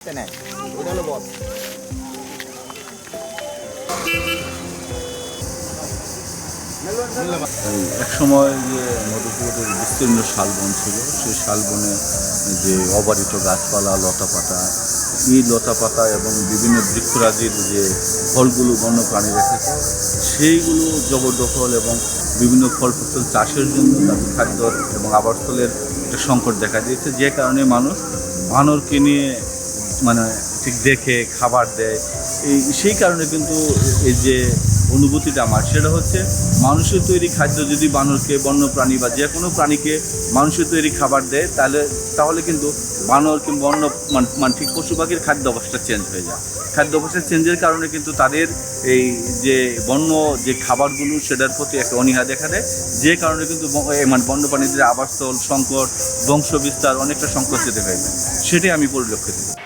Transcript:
ওটা হলো বল। এক সময় যে মধুপুরের বিস্তীর্ণ শালবন ছিল, সেই শালবনে যে অবারিত গাছপালা, লতাপাতা, এই লতাপাতা এবং বিভিন্ন বৃক্ষরাজির যে ফলগুলো বন্যপ্রাণী রেখেছে, সেইগুলো জবরদখল এবং বিভিন্ন ফল ফসল চাষের জন্য তাদের খাদ্যর এবং আবাসস্থলের একটা সংকট দেখা দিয়েছে, যে কারণে মানুষ বানরকে নিয়ে মানে ঠিক দেখে খাবার দেয়। সেই কারণে কিন্তু এই যে অনুভূতিটা আমার, সেটা হচ্ছে মানুষের তৈরি খাদ্য যদি বানরকে, বন্যপ্রাণী বা যে কোনো প্রাণীকে মানুষের তৈরি খাবার দেয়, তাহলে কিন্তু বানর কিংবা অন্য মানে ঠিক পশু পাখির খাদ্য অভ্যাসটা চেঞ্জ হয়ে যায়। খাদ্য অভ্যাসের চেঞ্জের কারণে কিন্তু তাদের এই যে বন্য যে খাবারগুলো, সেটার প্রতি একটা অনীহা দেখা দেয়, যে কারণে কিন্তু মানে বন্যপ্রাণীদের আবাসস্থল সংকট, বংশ বিস্তার অনেকটা সংকুচিত হয়ে যায়। সেটাই আমি পরিলক্ষিত করি।